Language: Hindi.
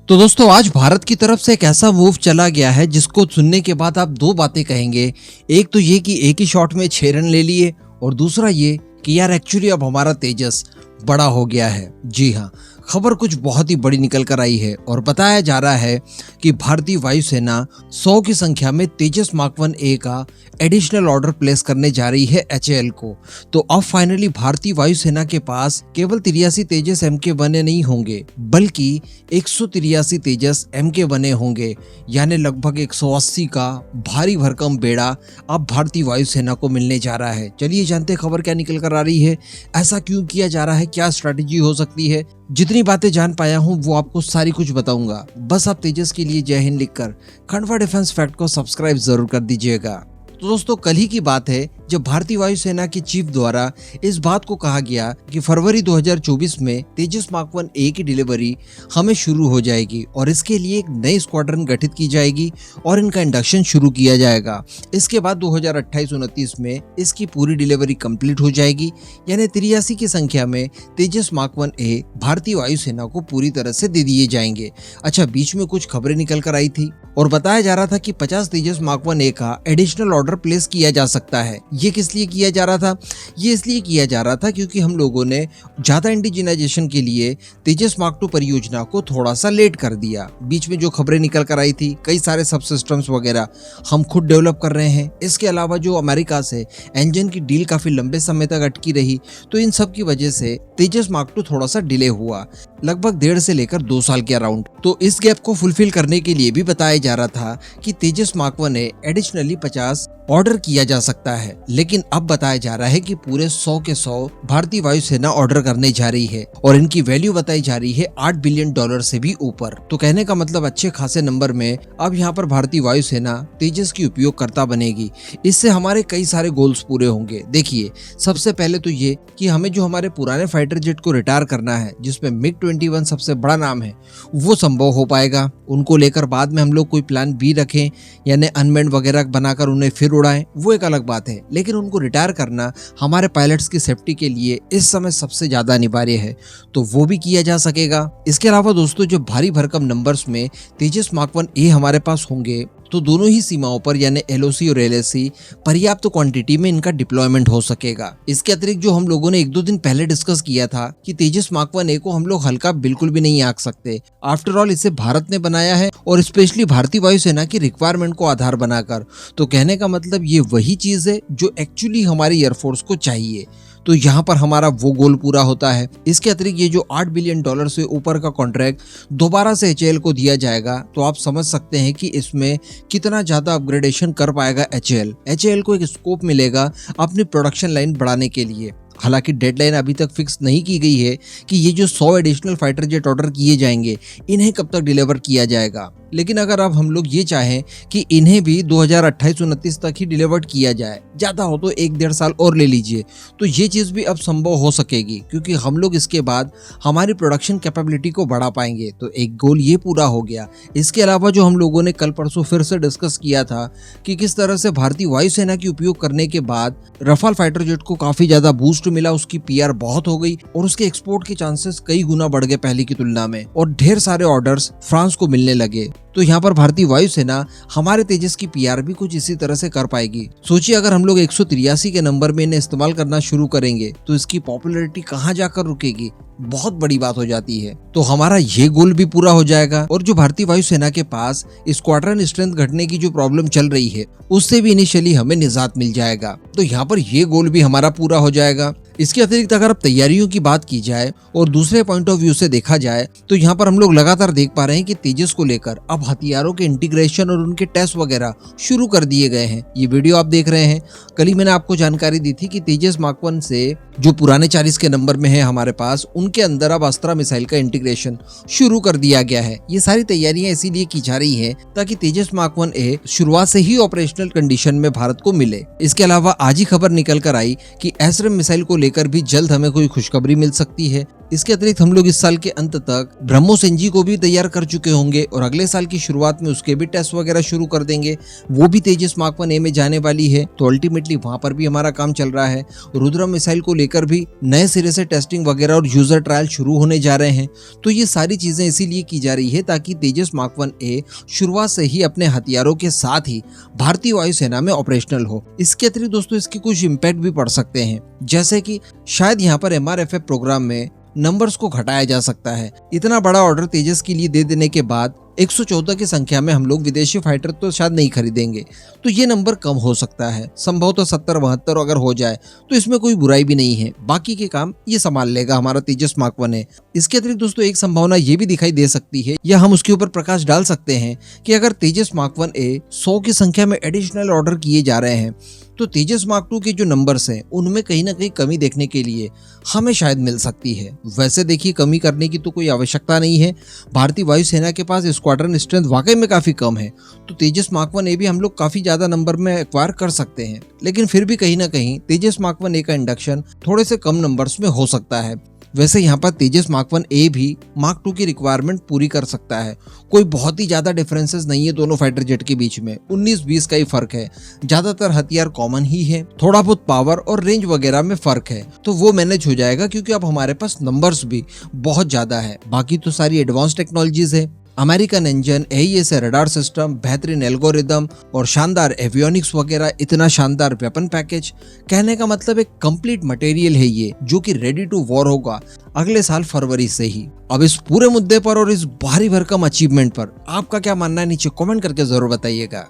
तो दोस्तों आज भारत की तरफ से एक ऐसा मूव चला गया है जिसको सुनने के बाद आप दो बातें कहेंगे। एक तो ये कि एक ही शॉट में 6 रन ले लिए और दूसरा ये कि यार एक्चुअली अब हमारा तेजस बड़ा हो गया है। जी हाँ, खबर कुछ बहुत ही बड़ी निकल कर आई है और बताया जा रहा है कि भारतीय वायुसेना 100 की संख्या में तेजस मार्क 1A का एडिशनल ऑर्डर प्लेस करने जा रही है HAL को। तो अब फाइनली भारतीय वायुसेना के पास केवल 83 तेजस MK1A नहीं होंगे बल्कि 183 तेजस MK1A होंगे, यानी लगभग 180 का भारी भरकम बेड़ा अब भारतीय वायुसेना को मिलने जा रहा है। चलिए जानते हैं खबर क्या निकल कर आ रही है, ऐसा क्यों किया जा रहा है, क्या स्ट्रैटेजी हो सकती है। जितनी बातें जान पाया हूं वो आपको सारी कुछ बताऊंगा। बस आप तेजस के लिए जय हिंद लिखकर खंडवा डिफेंस फैक्ट को सब्सक्राइब जरूर कर दीजिएगा। तो दोस्तों कल ही की बात है जब भारतीय वायुसेना के चीफ द्वारा इस बात को कहा गया कि फरवरी 2024 में तेजस मार्क 1A की डिलीवरी हमें शुरू हो जाएगी और इसके लिए एक नई स्क्वाड्रन गठित की जाएगी और इनका इंडक्शन शुरू किया जाएगा। इसके बाद 2028-29 में इसकी पूरी डिलीवरी कंप्लीट हो जाएगी, यानी 83 की संख्या में तेजस मार्क 1A भारतीय वायुसेना को पूरी तरह से दे दिए जाएंगे। अच्छा, बीच में कुछ खबरें निकल कर आई थी और बताया जा रहा था कि 50 तेजस मार्क 1A का एडिशनल ऑर्डर प्लेस किया जा सकता है। ये किस लिए किया जा रहा था? ये इसलिए किया जा रहा था क्योंकि हम लोगों ने ज्यादा इंडिजिनाइजेशन के लिए तेजस मार्क 2 परियोजना को थोड़ा सा लेट कर दिया। बीच में जो खबरें निकल कर आई थी, कई सारे सब सिस्टम्स वगैरह हम खुद डेवलप कर रहे हैं। इसके अलावा जो अमेरिका से इंजन की डील काफी लंबे समय तक अटकी रही, तो इन सब की वजह से तेजस मार्क 2 थोड़ा सा डिले हुआ, लगभग 1.5 से लेकर 2 साल के अराउंड। तो इस गैप को फुलफिल करने के लिए भी बताया जा रहा था कि तेजस मार्क 1A एडिशनली 50 ऑर्डर किया जा सकता है, लेकिन अब बताया जा रहा है कि पूरे 100 के 100 भारतीय वायुसेना ऑर्डर करने जा रही है और इनकी वैल्यू बताई जा रही है $8 बिलियन से भी ऊपर। तो कहने का मतलब अच्छे खासे नंबर में अब यहाँ पर भारतीय वायुसेना तेजस की उपयोगकर्ता बनेगी। इससे हमारे कई सारे गोल्स पूरे होंगे। देखिए, सबसे पहले तो ये कि हमें जो हमारे पुराने फाइटर जेट को रिटायर करना है, जिसमें MiG-21 सबसे बड़ा नाम है, वो संभव हो पाएगा। उनको लेकर बाद में हम लोग कोई प्लान बी रखें, यानी अनमेन्ड वगैरह बनाकर उन्हें फिर उड़ाएं, वो एक अलग बात है, लेकिन उनको रिटायर करना हमारे पायलट्स की सेफ्टी के लिए इस समय सबसे ज्यादा अनिवार्य है, तो वो भी किया जा सकेगा। इसके अलावा दोस्तों, जो भारी भरकम नंबर्स में तेजस मार्क 1A हमारे पास होंगे, तो दोनों ही सीमाओं पर यानी LOC और LAC पर्याप्त क्वांटिटी में इनका डिप्लॉयमेंट हो सकेगा। इसके अतिरिक्त जो हम लोगों ने 1-2 दिन पहले डिस्कस किया था कि तेजस मार्क 1A को हम लोग हल्का बिल्कुल भी नहीं आंक सकते। आफ्टर ऑल इसे भारत ने बनाया है और स्पेशली भारतीय वायुसेना की रिक्वायरमेंट को आधार बनाकर। तो कहने का मतलब ये वही चीज है जो एक्चुअली हमारी एयरफोर्स को चाहिए। तो यहाँ पर हमारा वो गोल पूरा होता है। इसके अतिरिक्त ये जो $8 बिलियन से ऊपर का कॉन्ट्रैक्ट दोबारा से HAL को दिया जाएगा, तो आप समझ सकते हैं कि इसमें कितना ज्यादा अपग्रेडेशन कर पाएगा HAL को एक स्कोप मिलेगा अपनी प्रोडक्शन लाइन बढ़ाने के लिए। हालांकि डेडलाइन अभी तक फिक्स नहीं की गई है कि ये जो 100 एडिशनल फाइटर जेट ऑर्डर किए जाएंगे, इन्हें कब तक डिलीवर किया जाएगा। लेकिन अगर अब हम लोग ये चाहें कि इन्हें भी 2028-29 तक ही डिलीवर किया जाए, ज्यादा हो तो 1-1.5 साल और ले लीजिए, तो ये चीज भी अब संभव हो सकेगी क्योंकि हम लोग इसके बाद हमारी प्रोडक्शन कैपेबिलिटी को बढ़ा पाएंगे। तो एक गोल ये पूरा हो गया। इसके अलावा जो हम लोगों ने कल परसों फिर से डिस्कस किया था कि किस तरह से भारतीय वायुसेना की उपयोग करने के बाद रफाल फाइटर जेट को काफी ज्यादा बूस्ट मिला, उसकी PR बहुत हो गई और उसके एक्सपोर्ट के चांसेस कई गुना बढ़ गए पहले की तुलना में और ढेर सारे ऑर्डर्स फ्रांस को मिलने लगे। तो यहाँ पर भारतीय वायुसेना हमारे तेजस की PR भी कुछ इसी तरह से कर पाएगी। सोचिए, अगर हम लोग 183 के नंबर में इन्हें इस्तेमाल करना शुरू करेंगे तो इसकी पॉपुलैरिटी कहाँ जाकर रुकेगी, बहुत बड़ी बात हो जाती है। तो हमारा ये गोल भी पूरा हो जाएगा और जो भारतीय वायुसेना के पास स्क्वाड्रन स्ट्रेंथ घटने की जो प्रॉब्लम चल रही है, उससे भी इनिशियली हमें निजात मिल जाएगा। तो यहाँ पर ये गोल भी हमारा पूरा हो जाएगा। इसके अतिरिक्त अगर अब तैयारियों की बात की जाए और दूसरे पॉइंट ऑफ व्यू से देखा जाए, तो यहाँ पर हम लोग लगातार देख पा रहे हैं कि तेजस को लेकर अब हथियारों के इंटीग्रेशन और उनके टेस्ट वगैरह शुरू कर दिए गए हैं। ये वीडियो आप देख रहे हैं, कल ही मैंने आपको जानकारी दी थी कि तेजस मार्क 1 से जो पुराने 40 के नंबर में है हमारे पास, उनके अंदर अब अस्त्रा मिसाइल का इंटीग्रेशन शुरू कर दिया गया है। ये सारी तैयारियां इसीलिए की जा रही है ताकि तेजस मार्क 1A शुरुआत से ही ऑपरेशनल कंडीशन में भारत को मिले। इसके अलावा आज ही खबर निकल कर आई कि एसरेम मिसाइल को लेकर भी जल्द हमें कोई खुशखबरी मिल सकती है। इसके अतिरिक्त हम लोग इस साल के अंत तक ब्रह्मोस एनजी को भी तैयार कर चुके होंगे और अगले साल की शुरुआत में उसके भी टेस्ट वगैरह शुरू कर देंगे। वो भी तेजस मार्क 1A में जाने वाली है, तो अल्टीमेटली वहां पर भी हमारा काम चल रहा है। रुद्रम मिसाइल को लेकर भी नए सिरे से टेस्टिंग वगैरह और यूजर ट्रायल शुरू होने जा रहे हैं। तो ये सारी चीजें इसीलिए की जा रही है ताकि तेजस मार्क 1A शुरुआत से ही अपने हथियारों के साथ ही भारतीय वायुसेना में ऑपरेशनल हो। इसके अतिरिक्त दोस्तों इसके कुछ इम्पैक्ट भी पड़ सकते हैं, जैसे कि शायद यहाँ पर MRFF प्रोग्राम में नंबर्स को घटाया जा सकता है। इतना बड़ा ऑर्डर तेजस के लिए दे देने के बाद 114 की संख्या में हम लोग विदेशी फाइटर तो शायद नहीं खरीदेंगे, तो ये नंबर कम हो सकता है। संभवतः 70-72 अगर हो जाए तो इसमें कोई बुराई भी नहीं है। बाकी के काम ये संभाल लेगा हमारा तेजस मार्क 1A। इसके अतिरिक्त दोस्तों एक संभावना ये भी दिखाई दे सकती है, या हम उसके ऊपर प्रकाश डाल सकते हैं कि अगर तेजस मार्क 1A 100 की संख्या में एडिशनल ऑर्डर किए जा रहे हैं तो तेजस मार्क 2 के जो नंबर्स हैं उनमें कहीं ना कहीं कमी देखने के लिए हमें शायद मिल सकती है। वैसे देखिए कमी करने की तो कोई आवश्यकता नहीं है। भारतीय वायुसेना के पास स्क्वाड्रन स्ट्रेंथ वाकई में काफी कम है, तो तेजस मार्क 1A भी हम लोग काफी ज्यादा नंबर में एक्वायर कर सकते हैं। लेकिन फिर भी कहीं ना कहीं तेजस मार्क 1A का इंडक्शन थोड़े से कम नंबर्स में हो सकता है। वैसे यहाँ पर तेजस मार्क 1A भी मार्क 2 की रिक्वायरमेंट पूरी कर सकता है। कोई बहुत ही ज्यादा डिफरेंसेस नहीं है दोनों फाइटर जेट के बीच में, 19-20 का ही फर्क है। ज्यादातर हथियार कॉमन ही है, थोड़ा बहुत पावर और रेंज वगैरह में फर्क है, तो वो मैनेज हो जाएगा क्योंकि अब हमारे पास नंबर्स भी बहुत ज्यादा है। बाकी तो सारी एडवांस टेक्नोलॉजीज है, American engine, AES radar system, बेहतरीन एल्गोरिदम और शानदार एवियोनिक्स वगैरह, इतना शानदार वेपन पैकेज। कहने का मतलब एक कंप्लीट मटेरियल है ये, जो कि रेडी टू वॉर होगा अगले साल फरवरी से ही। अब इस पूरे मुद्दे पर और इस भारी भरकम अचीवमेंट पर आपका क्या मानना है, नीचे कमेंट करके जरूर बताइएगा।